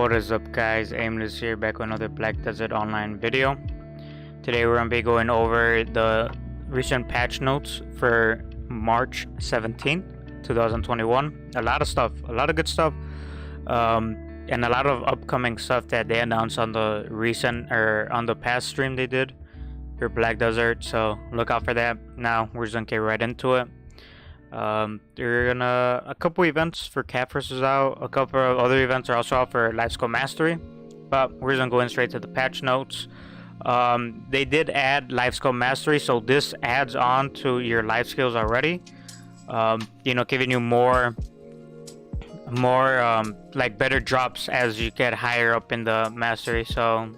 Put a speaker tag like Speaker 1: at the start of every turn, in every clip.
Speaker 1: What is up, guys? Aimless here, back with another Black Desert Online video. Today we're going to be going over the recent patch notes for March 17th, 2021. A lot of stuff, a lot of good stuff, and a lot of upcoming stuff that they announced on the recent or on the past stream they did for Black Desert. So look out for that. Now we're just going to get right into it. A couple events for Caphras is out. A couple of other events are also out for Life Skill Mastery, but we're just gonna go in straight to the patch notes. They did add Life Skill Mastery, so this adds on to your life skills already. Giving you more like better drops as you get higher up in the mastery. So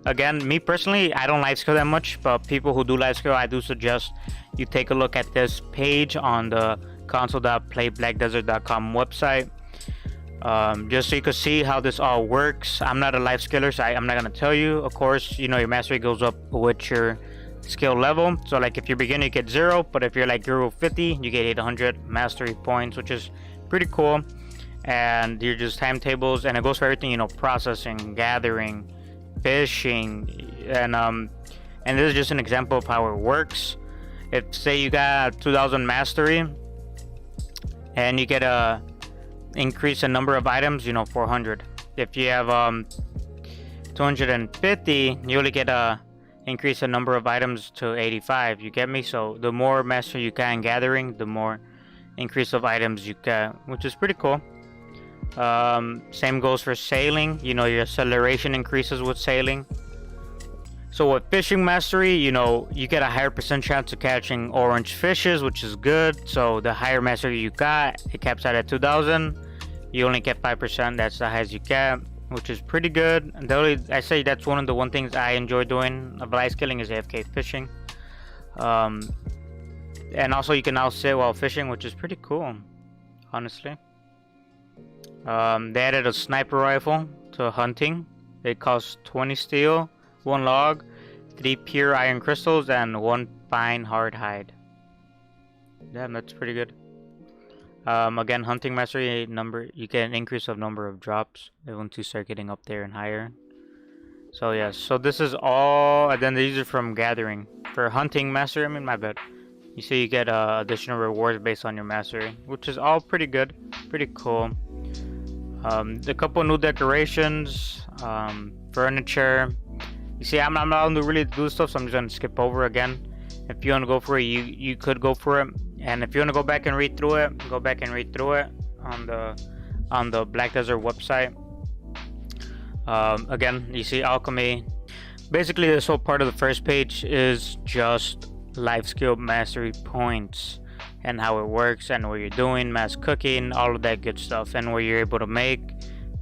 Speaker 1: again, me personally, I don't life skill that much, but people who do life skill, I do suggest you take a look at this page on the console.playblackdesert.com website, just so you can see how this all works. I'm not a life skiller, so I'm not gonna tell you. Of course, your mastery goes up with your skill level. So like if you're beginner, you get 0, but if you're like Euro 50, you get 800 mastery points, which is pretty cool. And you're just timetables, and it goes for everything, processing, gathering, fishing, and this is just an example of how it works. If say you got 2000 mastery and you get a increase in number of items, 400. If you have 250, you only get a increase in number of items to 85. You get me? So the more mastery you get in gathering, the more increase of items you get, which is pretty cool. Same goes for sailing. Your acceleration increases with sailing. So with fishing mastery, you get a higher percent chance of catching orange fishes, which is good. So the higher mastery you got, it caps out at 2000. You only get 5%. That's the highest you get, which is pretty good. And I say that's one of the things I enjoy doing of life skilling is AFK fishing. And also you can now sit while fishing, which is pretty cool, honestly. They added a sniper rifle to hunting. It costs 20 steel, 1 log, 3 pure iron crystals, and 1 fine hard hide. Damn, that's pretty good. Again, hunting mastery number, you get an increase of number of drops once you start getting up there and higher. So yeah, so this is all, and then these are from gathering. For hunting mastery, my bad. You see you get additional rewards based on your mastery, which is all pretty good, pretty cool. A couple new decorations, furniture. You see, I'm not allowed to really do stuff, so I'm just gonna skip over again. If you want to go for it, you could go for it, and if you want to go back and read through it, go back and read through it on the Black Desert website. Again, you see alchemy. Basically, this whole part of the first page is just life skill mastery points and how it works and what you're doing, mass cooking, all of that good stuff, and what you're able to make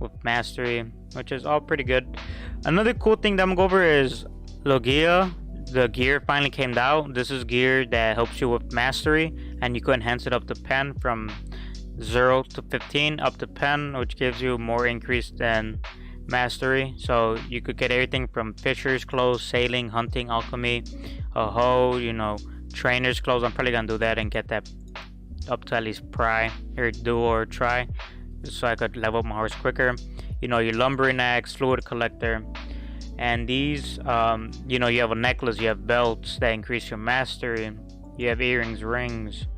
Speaker 1: with mastery, which is all pretty good. Another cool thing that I'm gonna go over is Logia. The gear finally came out. This is gear that helps you with mastery, and you can enhance it up to pen from 0 to 15 up to pen, which gives you more increase than mastery. So you could get everything from fisher's clothes, sailing, hunting, alchemy, a hoe, trainer's clothes. I'm probably gonna do that and get that up to at least pry or do or try, so I could level up my horse quicker. Your lumbering axe, fluid collector, and these you have a necklace, you have belts that increase your mastery, you have earrings, rings.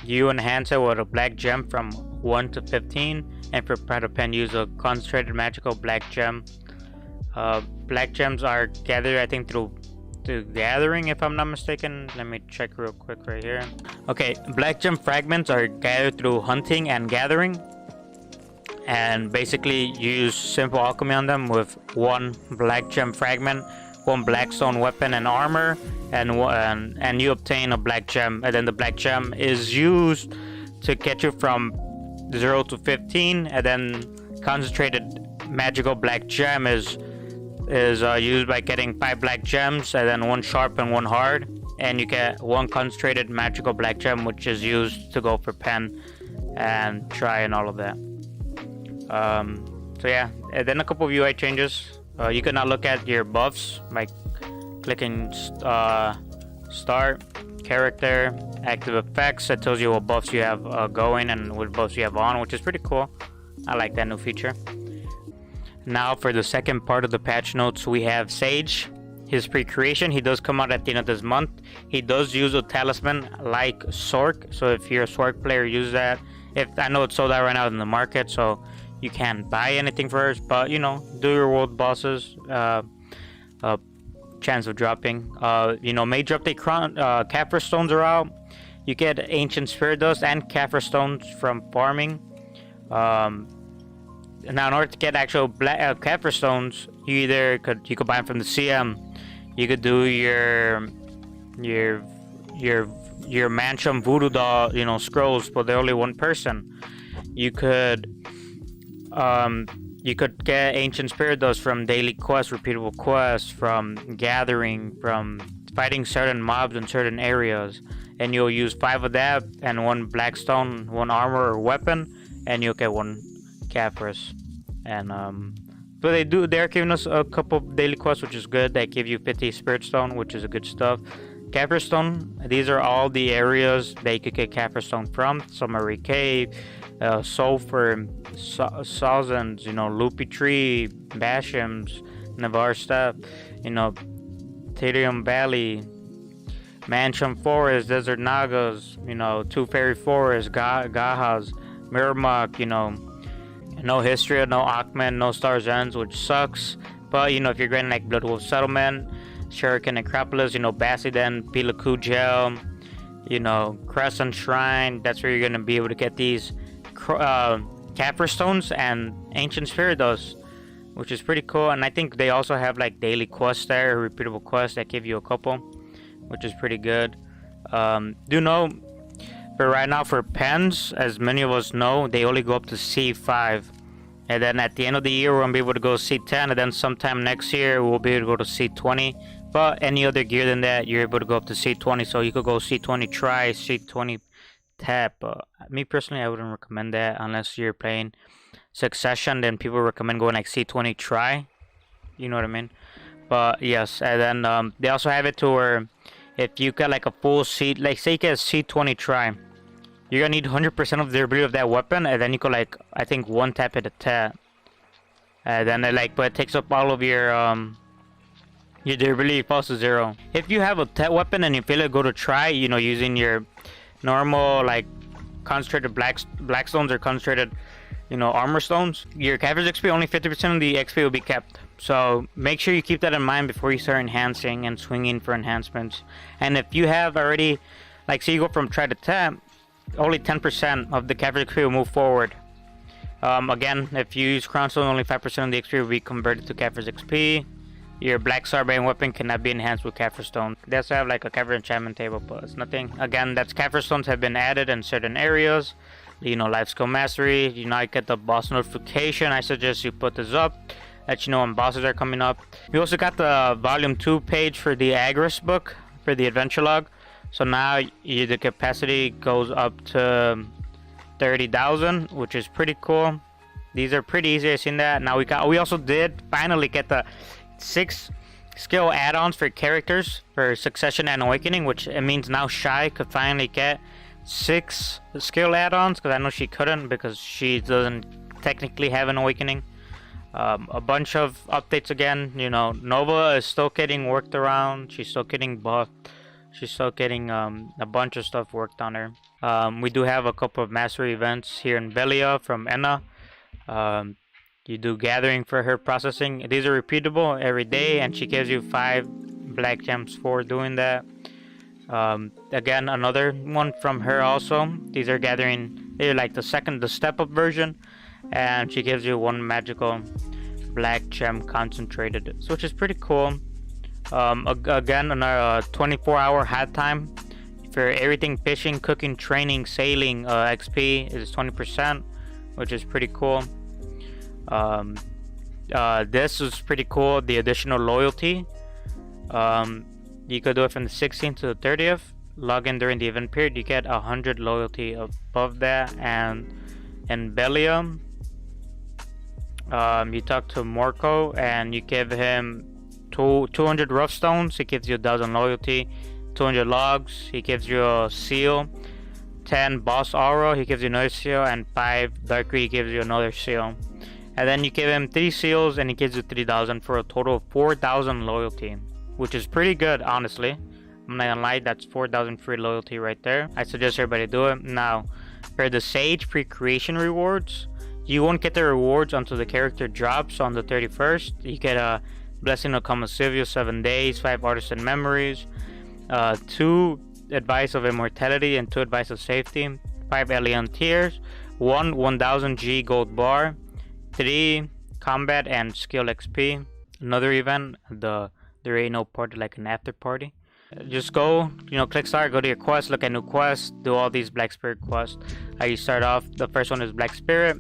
Speaker 1: You enhance it with a black gem from 1 to 15, and for Pride of Pen, use a concentrated magical black gem. Black gems are gathered, I think, through gathering, if I'm not mistaken. Let me check real quick right here. Okay, black gem fragments are gathered through hunting and gathering, and basically you use simple alchemy on them with 1 black gem fragment, 1 black stone weapon and armor, and you obtain a black gem, and then the black gem is used to get you from 0 to 15, and then concentrated magical black gem is used by getting 5 black gems, and then 1 sharp and 1 hard, and you get 1 concentrated magical black gem, which is used to go for pen and try and all of that. So yeah, and then a couple of UI changes. You can now look at your buffs by clicking start, character. Active effects, that tells you what buffs you have going and what buffs you have on, which is pretty cool. I like that new feature. Now for the second part of the patch notes, we have Sage. His pre-creation, he does come out at the end of this month. He does use a talisman like Sork, so if you're a Sork player, use that. If I know it's sold out right now in the market, so you can't buy anything first, but you know, do your world bosses. Chance of dropping. You know, major update Caphras stones are out. You get ancient spirit dust and Caphras stones from farming. Now, in order to get actual Caphras stones, you could buy them from the CM. You could do your Mansion Voodoo Doll, you know, scrolls, but they're only one person. You could get ancient spirit dust from daily quests, repeatable quests, from gathering, from fighting certain mobs in certain areas, and you'll use 5 of that and 1 black stone, 1 armor or weapon, and you'll get 1 Caphras. And but they're giving us a couple of daily quests, which is good. They give you 50 spirit stone, which is a good stuff. Caphras stone, these are all the areas that you could get Caphras stone from. Summary Cave, Sulphur, Sazens, you know, Loopy Tree, Bashams, Navarre Steppe, you know, Tedium Valley, Mansion Forest, Desert Nagas, you know, Two Fairy Forest, Gahas, Miramok, you know, no Histria, no Akhman, no Stars Ends, which sucks. But, you know, if you're getting like Bloodwolf Settlement, Shuriken Necropolis, you know, Basildon, Pilaku Gel, you know, Crescent Shrine, that's where you're going to be able to get these Caphras stones and Ancient Spirit Dust, which is pretty cool. And I think they also have like daily quests there, repeatable quests that give you a couple, which is pretty good. Do know, but right now for pens, as many of us know, they only go up to C5. And then at the end of the year, we're going to be able to go C10. And then sometime next year, we'll be able to go to C20. But any other gear than that, you're able to go up to C20. So you could go C20 try, C20 tap. Me personally, I wouldn't recommend that unless you're playing Succession. Then people recommend going like C20 try. You know what I mean? But yes, and then they also have it to where if you got like a full C, like say you get a C20 try, you're gonna need 100% of the durability of that weapon, and then you could like, I think, one tap it a tap. And then but it takes up all of your durability falls to 0. If you have a tap weapon and you feel it go to try, you know, using your normal like concentrated black stones or concentrated, you know, armor stones, your Caphras XP, only 50% of the XP will be kept. So make sure you keep that in mind before you start enhancing and swinging for enhancements. And if you have already, like, say you go from try to tap, only 10% of the Caphras XP will move forward. Again, if you use Crown Stone, only 5% of the XP will be converted to Caphras XP. Your Black Sarbane weapon cannot be enhanced with Caphras Stone. They also have like a Caphras enchantment table, but it's nothing. Again, that's Caphras Stones have been added in certain areas. You know, Life Skill Mastery. You know, I get the boss notification. I suggest you put this up, let you know when bosses are coming up. We also got the volume 2 page for the Agris book for the adventure log. So now the capacity goes up to 30,000, which is pretty cool. These are pretty easy. I've seen that. Now we also did finally get the 6 skill add-ons for characters for Succession and Awakening, which it means now Shy could finally get 6 skill add-ons, because I know she couldn't because she doesn't technically have an Awakening. A bunch of updates again. You know, Nova is still getting worked around. She's still getting buffed. She's still getting a bunch of stuff worked on her. We do have a couple of mastery events here in Velia from Enna. You do gathering for her processing. These are repeatable every day, and she gives you 5 black gems for doing that. Again, another one from her also. These are gathering. They're like the step up version, and she gives you 1 magical black gem concentrated, so which is pretty cool. Again, another 24-hour hat time for everything: fishing, cooking, training, sailing. XP is 20%, which is pretty cool. This is pretty cool. The additional loyalty. You could do it from the 16th to the 30th. Log in during the event period. You get 100 loyalty above that. And in Bellium, you talk to Morco and you give him 200 rough stones. It gives you 1,000 loyalty. 200 logs, he gives you a seal. 10 boss aura, he gives you another seal, and 5 dark greed, he gives you another seal. And then you give him 3 seals and he gives you 3,000 for a total of 4,000 loyalty, which is pretty good, honestly. I'm not gonna lie, that's 4,000 free loyalty right there. I suggest everybody do it. Now, for the Sage pre-creation rewards, you won't get the rewards until the character drops on the 31st. You get a Blessing of Commisivio 7 days, 5 Artisan Memories, 2 Advice of Immortality and 2 Advice of Safety, 5 Alien Tears, 1 1000 G gold bar, 3 Combat and Skill XP. Another event, there ain't no party like an after party. Just go, click start, go to your quest, look at new quests, do all these Black Spirit quests. How you start off, the first one is Black Spirit.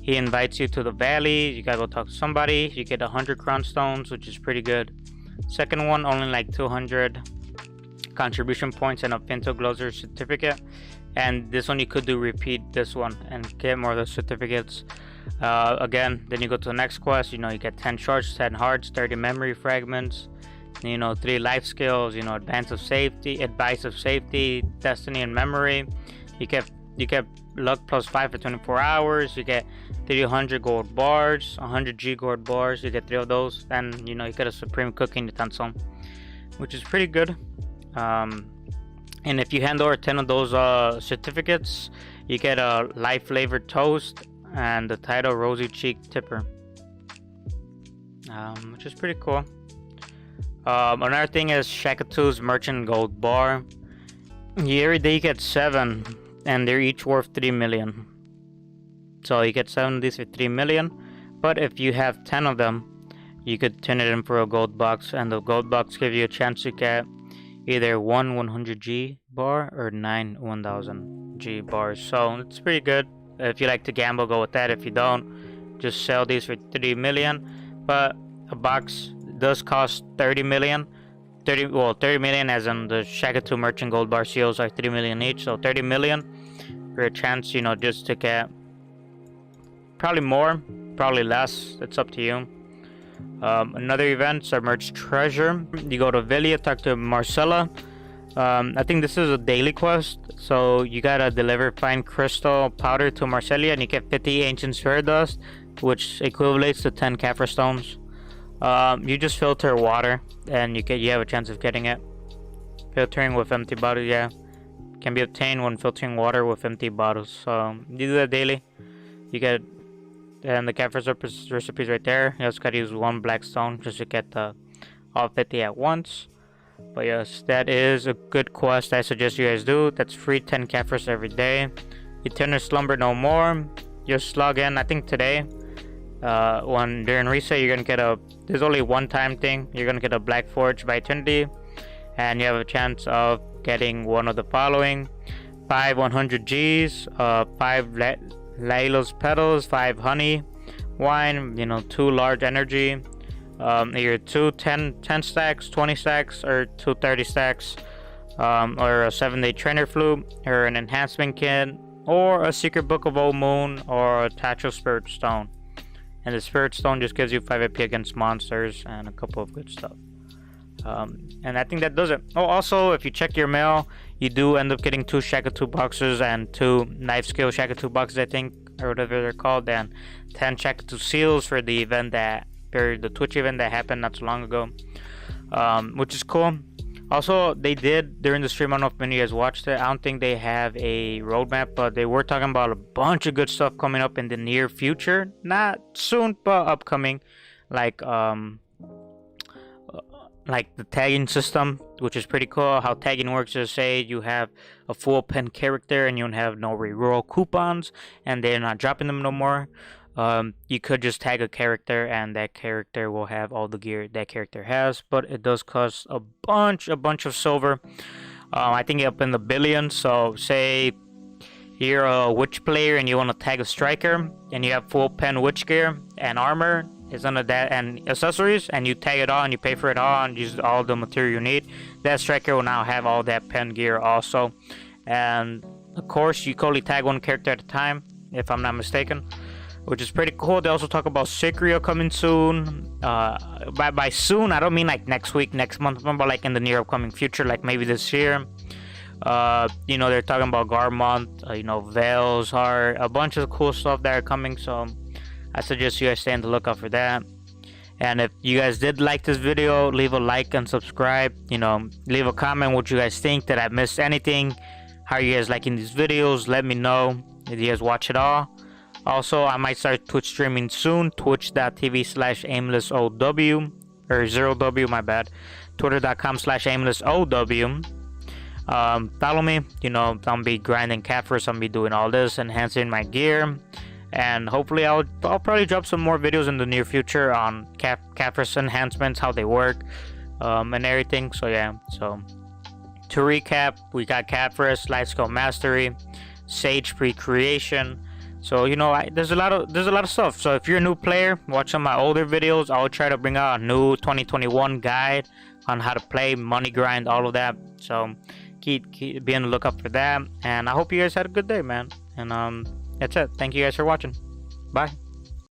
Speaker 1: He invites you to the valley, you gotta go talk to somebody, you get 100 crown stones, which is pretty good. Second one, only like 200 contribution points and a Pinto Glozer certificate. And this one you could do repeat this one and get more of the certificates. Again, then you go to the next quest, you get 10 shards, 10 hearts, 30 memory fragments, 3 life skills, advice of safety, destiny and memory. You get luck plus 5 for 24 hours. You get 300 gold bars, 100 G gold bars. You get 3 of those. Then you get a supreme cooking utensil, which is pretty good. And if you hand over 10 of those certificates, you get a light flavored toast and the title Rosy Cheek Tipper, which is pretty cool. Another thing is Shakatu's Merchant Gold Bar. Every day you get 7, and they're each worth 3 million. So you get 7 of these for 3 million. But if you have 10 of them, you could turn it in for a gold box, and the gold box gives you a chance to get either 1 100G bar or 9 1000G bars. So it's pretty good. If you like to gamble, go with that. If you don't, just sell these for 3 million. But a box does cost 30 million. 30 million as in the Shakatu Merchant Gold Bar seals are 3 million each, so 30 million for a chance, just to get probably more, probably less, it's up to you. Another event, Submerged Treasure. You go to Villia, talk to Marcella. I think this is a daily quest, so you gotta deliver fine crystal powder to Marcella and you get 50 ancient spirit dust, which equivalates to 10 Caphras stones. You just filter water and you have a chance of getting it. Filtering with empty bottles, can be obtained when filtering water with empty bottles. So you do that daily. You get, and the Caphras recipes right there. You also gotta use 1 black stone just to get all 50 at once. But yes, that is a good quest. I suggest you guys do. That's free 10 Caphras every day. Eternal Slumber No More. Just log in. I think today. When during reset, you're gonna get there's only one time thing. You're gonna get a Black Forge by Eternity, and you have a chance of getting one of the following: 5 100Gs, 5 Laila's Petals, 5 Honey Wine, 2 Large Energy, either 2 10 stacks, 20 stacks, or 2 30 stacks, or a 7-day Trainer Flute, or an Enhancement Kit, or a Secret Book of Old Moon, or a Tacho Spirit Stone. And the Spirit Stone just gives you 5 AP against monsters and a couple of good stuff. And I think that does it. Oh, also, if you check your mail, you do end up getting 2 Shakatu boxes and 2 Knife Skill Shakatu boxes, I think, or whatever they're called, and 10 Shakatu seals for the event the Twitch event that happened not so long ago, which is cool. Also, they did during the stream, I don't know if many of you guys watched it. I don't think they have a roadmap, but they were talking about a bunch of good stuff coming up in the near future. Not soon, but upcoming. Like the tagging system, which is pretty cool. How tagging works is, say you have a full pen character and you don't have no reroll coupons and they're not dropping them no more. You could just tag a character and that character will have all the gear that character has, but it does cost a bunch of silver. I think up in the billions. So say you're a witch player and you want to tag a striker and you have full pen witch gear and armor is under that and accessories, and you tag it all and you pay for it all and use all the material you need, that striker will now have all that pen gear also. And of course you can only tag one character at a time, if I'm not mistaken. which is pretty cool. They also talk about Secria coming soon. By soon, I don't mean like next week, next month, but like in the near upcoming future, like maybe this year. You know, they're talking about Garmont, you know, Veils, Heart, a bunch of cool stuff that are coming. So I suggest you guys stay on the lookout for that. And if you guys did like this video, leave a like and subscribe. You know, leave a comment what you guys think. Did I miss anything? How are you guys liking these videos? Let me know if you guys watch it all. Also, I might start Twitch streaming soon. Twitch.tv/AimlessOW or 0W, my bad. Twitter.com/AimlessOW. Follow me. You know, I'm gonna be grinding Caphras. I'm gonna be doing all this, enhancing my gear, and hopefully I'll probably drop some more videos in the near future on Caphras enhancements, how they work, and everything. So yeah. So to recap, we got Caphras, Light Skill Mastery, Sage pre-creation. So you know, there's a lot of stuff. So if you're a new player, watch some of my older videos. I'll try to bring out a new 2021 guide on how to play, money grind, all of that. So keep be on the lookout for that. And I hope you guys had a good day, man. And that's it. Thank you guys for watching. Bye.